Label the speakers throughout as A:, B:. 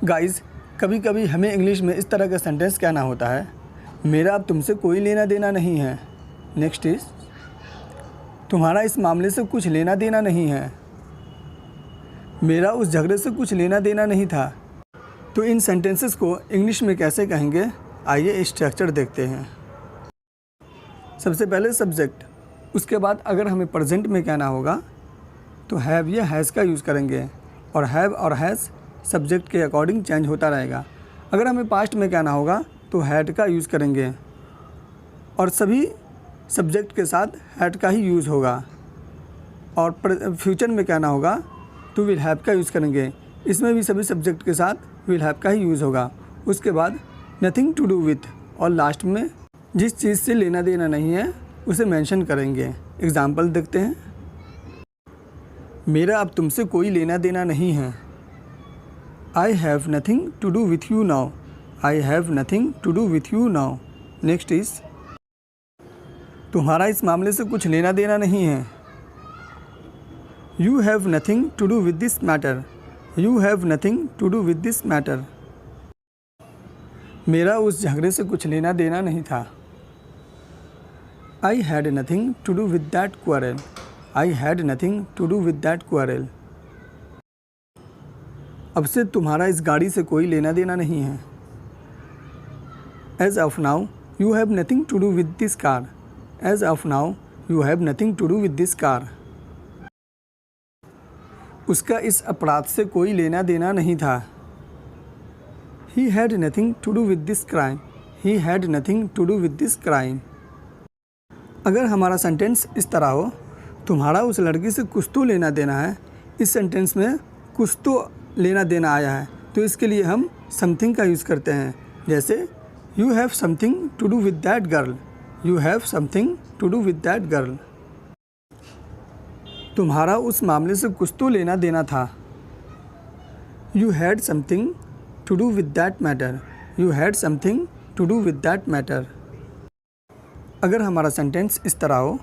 A: Guys, कभी कभी हमें इंग्लिश में इस तरह का सेंटेंस कहना होता है, मेरा अब तुमसे कोई लेना देना नहीं है। नेक्स्ट इज, तुम्हारा इस मामले से कुछ लेना देना नहीं है। मेरा उस झगड़े से कुछ लेना देना नहीं था। तो इन सेंटेंसेस को इंग्लिश में कैसे कहेंगे, आइए स्ट्रक्चर देखते हैं। सबसे पहले सब्जेक्ट, उसके बाद अगर हमें प्रेजेंट में कहना होगा तो हैव या हैज़ का यूज़ करेंगे, और हैव और हैज़ सब्जेक्ट के अकॉर्डिंग चेंज होता रहेगा। अगर हमें पास्ट में कहना होगा तो हैड का यूज़ करेंगे, और सभी सब्जेक्ट के साथ हैड का ही यूज़ होगा। और फ्यूचर में कहना होगा तो विल हैव का यूज़ करेंगे, इसमें भी सभी सब्जेक्ट के साथ विल हैव का ही यूज़ होगा। उसके बाद नथिंग टू डू विथ, और लास्ट में जिस चीज़ से लेना देना नहीं है उसे मेंशन करेंगे। एग्जाम्पल देखते हैं। मेरा अब तुमसे कोई लेना देना नहीं है। I have nothing to do with you now. I have nothing to do with you now. Next is, तुम्हारा इस मामले से कुछ लेना देना नहीं है। You have nothing to do with this matter. You have nothing to do with this matter. मेरा उस झगड़े से कुछ लेना देना नहीं था। I had nothing to do with that quarrel. I had nothing to do with that quarrel. अब से तुम्हारा इस गाड़ी से कोई लेना देना नहीं है। As of now, you have nothing to do with this car. As of now, you have nothing to do with this car. उसका इस अपराध से कोई लेना देना नहीं था। He had nothing to do with this crime. He had nothing to do with this crime. अगर हमारा सेंटेंस इस तरह हो, तुम्हारा उस लड़की से कुछ तो लेना देना है, इस सेंटेंस में कुछ तो लेना देना आया है, तो इसके लिए हम समथिंग का यूज़ करते हैं। जैसे you have something to do with that girl. You have something to do with that girl. तुम्हारा उस मामले से कुछ तो लेना देना था। You had something to do with that matter. You had something to do with that matter. अगर हमारा सेंटेंस इस तरह हो,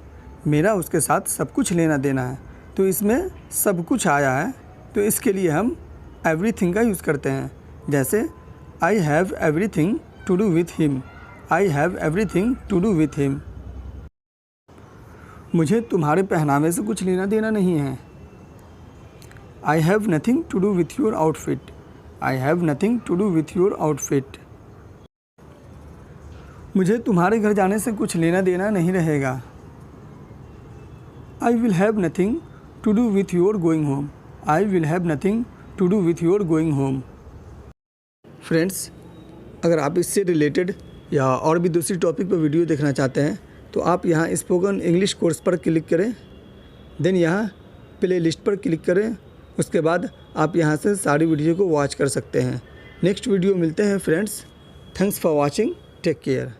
A: मेरा उसके साथ सब कुछ लेना देना है, तो इसमें सब कुछ आया है, तो इसके लिए हम एवरीथिंग का यूज़ करते हैं। जैसे I have everything to do with him. I have everything to do with him. मुझे तुम्हारे पहनावे से कुछ लेना देना नहीं है। I have nothing to do with your outfit. I have nothing to do with your outfit. मुझे तुम्हारे घर जाने से कुछ लेना देना नहीं रहेगा। I will have nothing to do with your going home. I will have nothing to do with your going home. Friends, अगर आप इससे रिलेटेड या और भी दूसरी टॉपिक पर वीडियो देखना चाहते हैं तो आप यहाँ स्पोकन इंग्लिश कोर्स पर क्लिक करें, देन यहाँ प्ले लिस्ट पर क्लिक करें। उसके बाद आप यहाँ से सारी वीडियो को वॉच कर सकते हैं। नेक्स्ट वीडियो मिलते हैं friends. Thanks for watching. Take care.